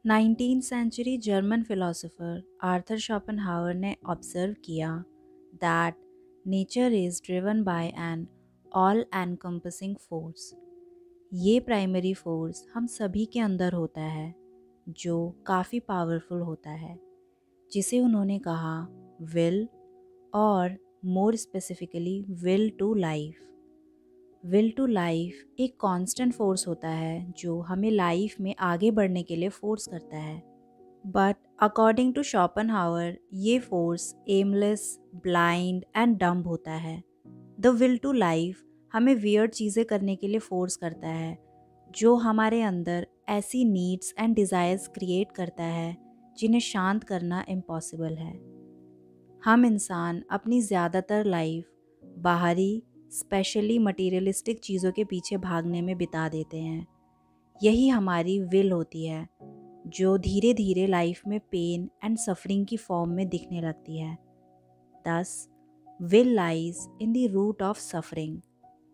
19th century German philosopher Arthur Schopenhauer ने observe किया that nature is driven by an all encompassing force. ये primary force हम सभी के अंदर होता है जो काफ़ी पावरफुल होता है, जिसे उन्होंने कहा विल, और more specifically will to life. Will to life एक कांस्टेंट फोर्स होता है जो हमें लाइफ में आगे बढ़ने के लिए फोर्स करता है। बट अकॉर्डिंग टू शोपेनहावर ये force aimless, blind and dumb होता है। द विल टू लाइफ हमें वियर्ड चीज़ें करने के लिए फोर्स करता है, जो हमारे अंदर ऐसी नीड्स एंड डिज़ायर्स क्रिएट करता है जिन्हें शांत करना इम्पॉसिबल है। हम इंसान अपनी ज़्यादातर लाइफ बाहरी, स्पेशली मटीरियलिस्टिक चीज़ों के पीछे भागने में बिता देते हैं। यही हमारी विल होती है, जो धीरे धीरे लाइफ में पेन एंड सफरिंग की फॉर्म में दिखने लगती है। This will lies in the root of suffering.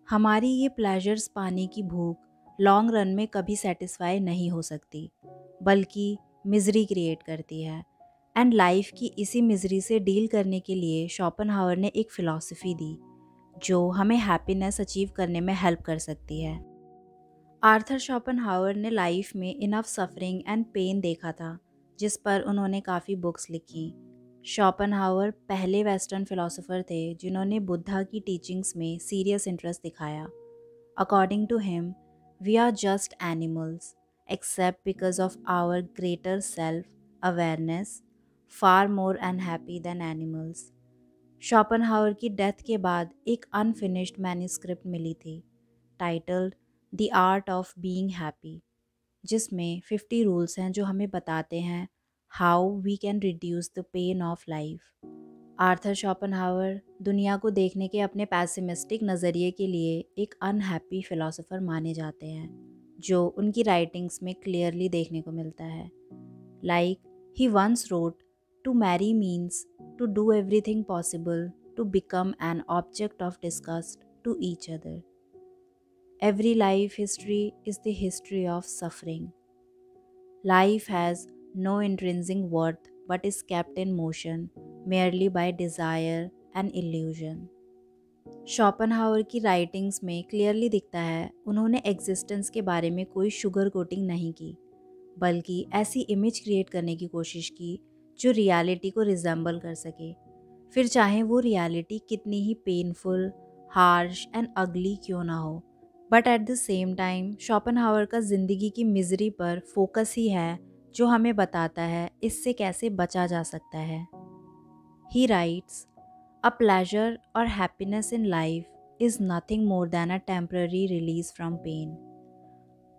हमारी ये प्लेजर्स पाने की भूख लॉन्ग रन में कभी सेटिस्फाई नहीं हो सकती, बल्कि मिजरी क्रिएट करती है। एंड लाइफ की इसी मिजरी से डील करने के लिए शोपेनहावर ने एक फ़िलॉसफी दी जो हमें हैप्पीनेस अचीव करने में हेल्प कर सकती है। आर्थर शोपेनहावर ने लाइफ में इनफ सफरिंग एंड पेन देखा था, जिस पर उन्होंने काफ़ी बुक्स लिखी। शोपेनहावर पहले वेस्टर्न फिलोसोफर थे जिन्होंने बुद्धा की टीचिंग्स में सीरियस इंटरेस्ट दिखाया। According to him, we are just animals except because of our greater self awareness, far more unhappy than animals. Schopenhauer की डेथ के बाद एक अनफिनिश्ड मैन्युस्क्रिप्ट मिली थी titled the art of being happy, जिसमें 50 rules हैं जो हमें बताते हैं how we can reduce the pain of life. Arthur Schopenhauer दुनिया को देखने के अपने पैसिमिस्टिक नज़रिए के लिए एक अनहैप्पी फिलोसोफर माने जाते हैं, जो उनकी राइटिंग्स में क्लियरली देखने को मिलता है। Like he once wrote, to marry means to do everything possible to become an object of disgust to each other. Every life history is the history of suffering. Life has no intrinsic worth but is kept in motion merely by desire and illusion. Schopenhauer की writings में clearly दिखता है उन्होंने existence के बारे में कोई sugar coating नहीं की, बल्कि ऐसी इमेज क्रिएट करने की कोशिश की जो रियलिटी को रिजेंबल कर सके, फिर चाहे वो रियलिटी कितनी ही पेनफुल, हार्श एंड अगली क्यों ना हो। But at the same time Schopenhauer का ज़िंदगी की मिजरी पर फोकस ही है जो हमें बताता है इससे कैसे बचा जा सकता है। ही राइट्स, अ प्लेजर और happiness in life is nothing more than a temporary release from pain.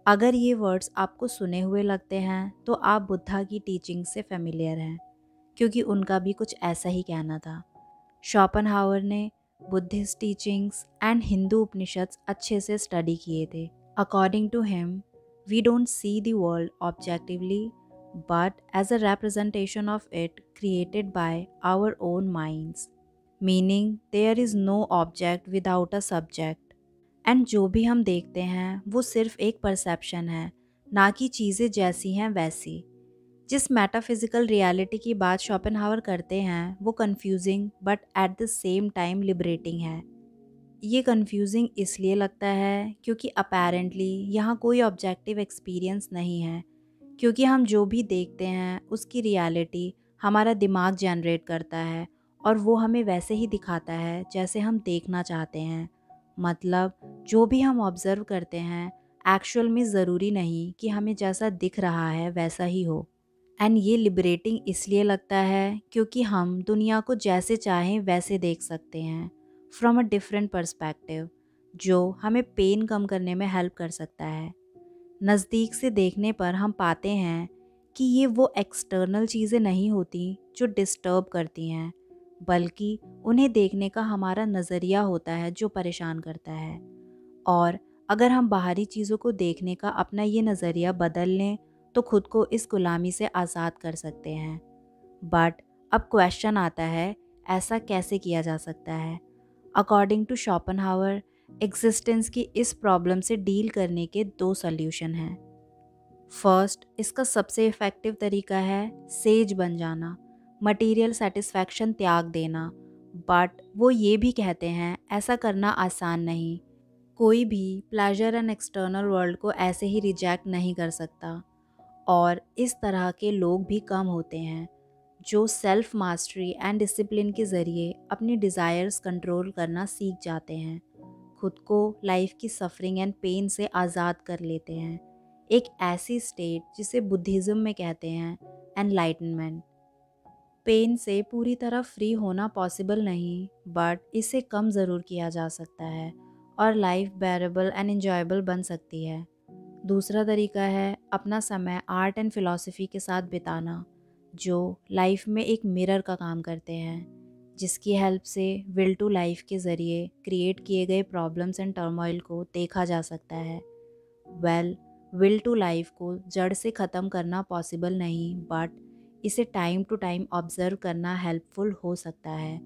अगर ये वर्ड्स आपको सुने हुए लगते हैं तो आप बुद्धा की टीचिंग से फेमिलियर हैं, क्योंकि उनका भी कुछ ऐसा ही कहना था। शोपेनहावर ने Buddhist teachings and Hindu Upanishads अच्छे से स्टडी किए थे। According to him, we don't see the world objectively but as a representation of it created by our own minds, meaning there is no object without a subject. And जो भी हम देखते हैं वो सिर्फ एक परसेप्शन है, ना कि चीज़ें जैसी हैं वैसी। जिस मेटाफिजिकल रियलिटी की बात शोपेनहावर करते हैं वो confusing but at the same time liberating है। ये कंफ्यूजिंग इसलिए लगता है क्योंकि अपेरेंटली यहाँ कोई ऑब्जेक्टिव एक्सपीरियंस नहीं है, क्योंकि हम जो भी देखते हैं उसकी रियलिटी हमारा दिमाग जनरेट करता है और वो हमें वैसे ही दिखाता है जैसे हम देखना चाहते हैं। मतलब जो भी हम ऑब्जर्व करते हैं एक्चुअल में ज़रूरी नहीं कि हमें जैसा दिख रहा है वैसा ही हो। एंड ये लिबरेटिंग इसलिए लगता है क्योंकि हम दुनिया को जैसे चाहें वैसे देख सकते हैं फ्रॉम अ डिफरेंट पर्सपेक्टिव, जो हमें पेन कम करने में हेल्प कर सकता है। नज़दीक से देखने पर हम पाते हैं कि ये वो एक्सटर्नल चीज़ें नहीं होती जो डिस्टर्ब करती हैं, बल्कि उन्हें देखने का हमारा नज़रिया होता है जो परेशान करता है। और अगर हम बाहरी चीज़ों को देखने का अपना ये नज़रिया बदल लें तो खुद को इस गुलामी से आज़ाद कर सकते हैं। बट अब क्वेश्चन आता है, ऐसा कैसे किया जा सकता है? अकॉर्डिंग टू शोपेनहावर, एग्जिस्टेंस की इस प्रॉब्लम से डील करने के दो सॉल्यूशन हैं। फर्स्ट, इसका सबसे इफ़ेक्टिव तरीका है सेज बन जाना, मटेरियल सेटिस्फैक्शन त्याग देना। बट वो ये भी कहते हैं ऐसा करना आसान नहीं। कोई भी प्लेजर एंड एक्सटर्नल वर्ल्ड को ऐसे ही रिजेक्ट नहीं कर सकता। और इस तरह के लोग भी कम होते हैं जो सेल्फ मास्टरी एंड डिसिप्लिन के ज़रिए अपनी डिज़ायर्स कंट्रोल करना सीख जाते हैं, खुद को लाइफ की सफरिंग एंड पेन से आज़ाद कर लेते हैं। एक ऐसी स्टेट जिसे बुद्धिज़्म में कहते हैं एनलाइटनमेंट। पेन से पूरी तरह फ्री होना पॉसिबल नहीं, बट इसे कम ज़रूर किया जा सकता है और लाइफ बेरेबल एंड एंजॉयबल बन सकती है। दूसरा तरीका है अपना समय आर्ट एंड फिलॉसफी के साथ बिताना, जो लाइफ में एक मिरर का काम करते हैं, जिसकी हेल्प से विल टू लाइफ के ज़रिए क्रिएट किए गए प्रॉब्लम्स एंड टर्मोइल को देखा जा सकता है। विल टू लाइफ को जड़ से ख़त्म करना पॉसिबल नहीं, बट इसे टाइम टू टाइम ऑब्जर्व करना हेल्पफुल हो सकता है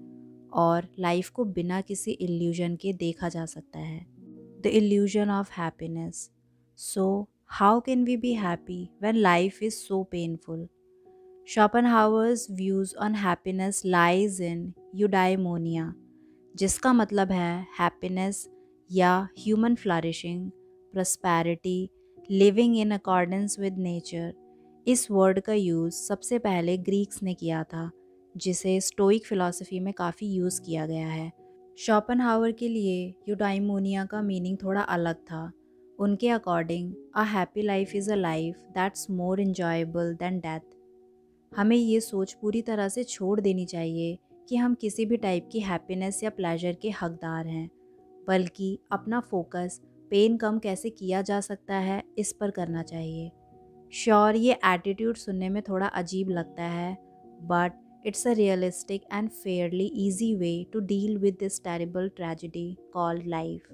और लाइफ को बिना किसी इल्यूजन के देखा जा सकता है। The illusion of happiness. So, how can we be happy when life is so painful? Schopenhauer's views on happiness lies in eudaimonia, जिसका मतलब है हैप्पीनेस या human flourishing, prosperity, living in accordance with nature. इस word का use सबसे पहले Greeks ने किया था, जिसे स्टोइक फिलॉसफी में काफ़ी यूज़ किया गया है। शोपेनहावर के लिए यूडाइमोनिया का मीनिंग थोड़ा अलग था। उनके according a happy life is a life that's more enjoyable than death. हमें ये सोच पूरी तरह से छोड़ देनी चाहिए कि हम किसी भी टाइप की हैप्पीनेस या प्लेजर के हकदार हैं, बल्कि अपना फोकस पेन कम कैसे किया जा सकता है इस पर करना चाहिए। श्योर, ये एटीट्यूड सुनने में थोड़ा अजीब लगता है, but it's a realistic and fairly easy way to deal with this terrible tragedy called life.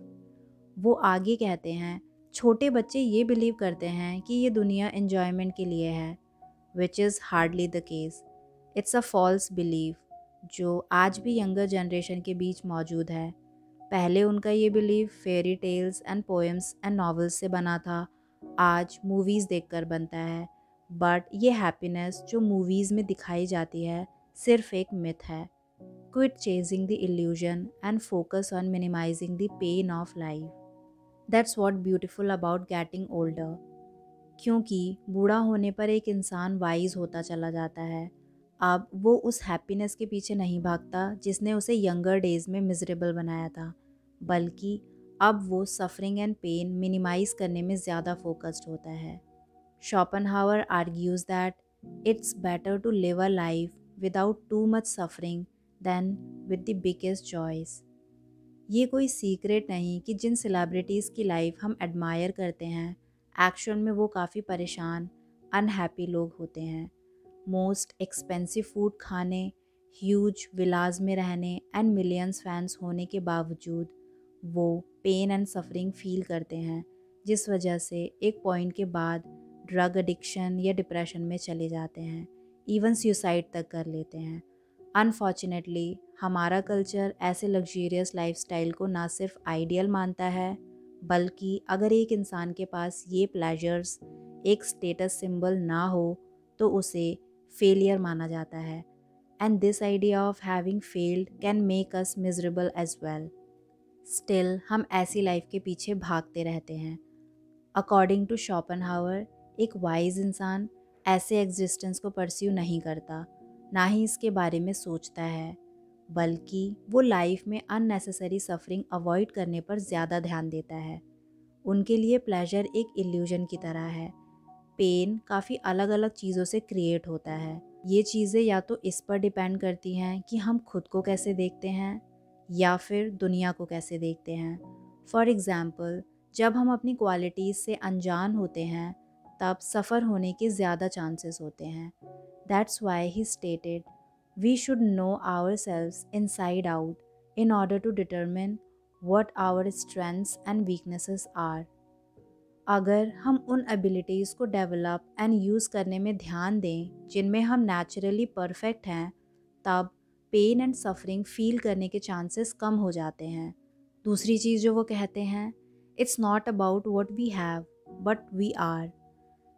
वो आगे कहते हैं, छोटे बच्चे ये बिलीव करते हैं कि ये दुनिया एन्जॉयमेंट के लिए है, which is hardly the case. It's a false belief जो आज भी यंगर जनरेशन के बीच मौजूद है। पहले उनका ये believe fairy tales and poems and novels से बना था, आज मूवीज़ देखकर बनता है। बट ये हैप्पीनेस जो मूवीज़ में दिखाई जाती है सिर्फ एक मिथ है। Quit chasing the illusion and focus on minimising the pain of life. That's what beautiful about getting older. क्योंकि बूढ़ा होने पर एक इंसान वाइज होता चला जाता है। अब वो उस हैप्पीनेस के पीछे नहीं भागता जिसने उसे यंगर डेज में मिजरेबल बनाया था, बल्कि अब वो सफरिंग एंड पेन मिनिमाइज करने में ज़्यादा फोकस्ड होता है। Schopenhauer argues that it's better to live a life without too much suffering than with the biggest joys. ये कोई सीक्रेट नहीं कि जिन सेलिब्रिटीज़ की लाइफ हम एडमायर करते हैं, एक्चुअल में वो काफ़ी परेशान, अनहैप्पी लोग होते हैं। मोस्ट एक्सपेंसिव फूड खाने, ह्यूज विलाज में रहने एंड मिलियंस फैंस होने के बावजूद वो पेन एंड सफरिंग फील करते हैं, जिस वजह से एक पॉइंट के बाद ड्रग एडिक्शन या डिप्रेशन में चले जाते हैं, इवन सुसाइड तक कर लेते हैं। अनफॉर्चुनेटली हमारा कल्चर ऐसे लग्जरियस लाइफस्टाइल को ना सिर्फ आइडियल मानता है, बल्कि अगर एक इंसान के पास ये प्लेजर्स एक स्टेटस सिंबल ना हो तो उसे फेलियर माना जाता है। And this idea of having failed can make us miserable as well. Still हम ऐसी लाइफ के पीछे भागते रहते हैं। अकॉर्डिंग टू शोपेनहावर, एक वाइज इंसान ऐसे एग्जिस्टेंस को परस्यू नहीं करता, ना ही इसके बारे में सोचता है, बल्कि वो लाइफ में अननेसेसरी सफरिंग अवॉइड करने पर ज़्यादा ध्यान देता है। उनके लिए प्लेजर एक इल्यूजन की तरह है। पेन काफ़ी अलग अलग चीज़ों से क्रिएट होता है। ये चीज़ें या तो इस पर डिपेंड करती हैं कि हम खुद को कैसे देखते हैं या फिर दुनिया को कैसे देखते हैं। फॉर एग्ज़ाम्पल, जब हम अपनी क्वालिटीज़ से अनजान होते हैं तब सफ़र होने के ज़्यादा चांसेस होते हैं। That's why he stated, we should know ourselves inside out in order to determine what our strengths and weaknesses are। अगर हम उन एबिलिटीज़ को डेवलप एंड यूज़ करने में ध्यान दें जिनमें हम नेचुरली परफेक्ट हैं, तब पेन एंड सफरिंग फील करने के चांसेस कम हो जाते हैं। दूसरी चीज़ जो वो कहते हैं, it's not about what we have but we are.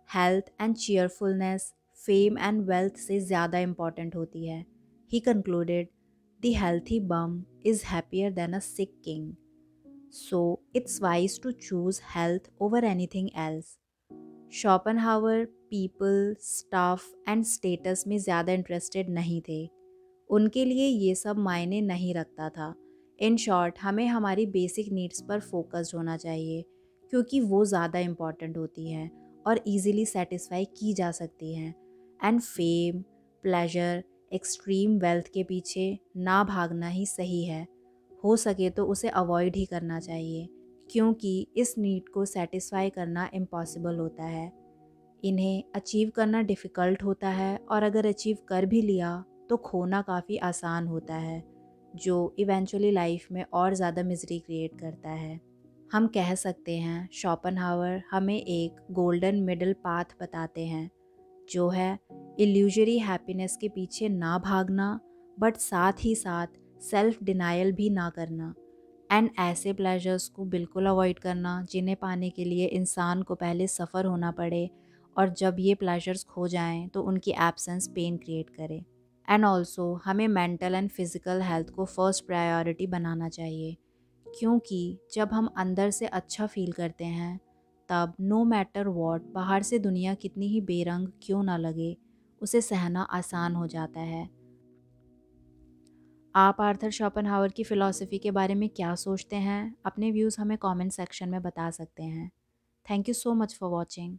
Health and cheerfulness fame and wealth से ज़्यादा इम्पॉर्टेंट होती है। He concluded, the healthy bum is happier than a sick king, so it's wise to choose health over anything else. Schopenhauer people, staff and status में ज़्यादा interested नहीं थे। उनके लिए ये सब मायने नहीं रखता था। इन शॉर्ट, हमें हमारी बेसिक नीड्स पर फोकस्ड होना चाहिए, क्योंकि वो ज़्यादा इम्पॉर्टेंट होती हैं और इजीली सेटिस्फाई की जा सकती हैं। And fame, pleasure, extreme wealth के पीछे ना भागना ही सही है। हो सके तो उसे अवॉइड ही करना चाहिए, क्योंकि इस नीड को सेटिस्फाई करना इम्पॉसिबल होता है। इन्हें अचीव करना डिफ़िकल्ट होता है, और अगर अचीव कर भी लिया तो खोना काफ़ी आसान होता है, जो इवेंचुअली लाइफ में और ज़्यादा मिजरी क्रिएट करता है। हम कह सकते हैं शोपेनहावर हमें एक गोल्डन मिडल पाथ बताते हैं, जो है इल्यूजरी हैप्पीनेस के पीछे ना भागना, बट साथ ही साथ सेल्फ डिनायल भी ना करना, एंड ऐसे प्लेजर्स को बिल्कुल अवॉइड करना जिन्हें पाने के लिए इंसान को पहले सफ़र होना पड़े, और जब ये प्लेजर्स खो जाएं तो उनकी एब्सेंस पेन क्रिएट करे। एंड ऑल्सो हमें मेंटल एंड फिज़िकल हेल्थ को फर्स्ट प्रायोरिटी बनाना चाहिए, क्योंकि जब हम अंदर से अच्छा फील करते हैं, तब नो मैटर वॉट बाहर से दुनिया कितनी ही बेरंग क्यों ना लगे, उसे सहना आसान हो जाता है। आप आर्थर शोपेनहावर की फ़िलॉसफ़ी के बारे में क्या सोचते हैं? अपने व्यूज़ हमें कमेंट सेक्शन में बता सकते हैं। Thank you so much for watching.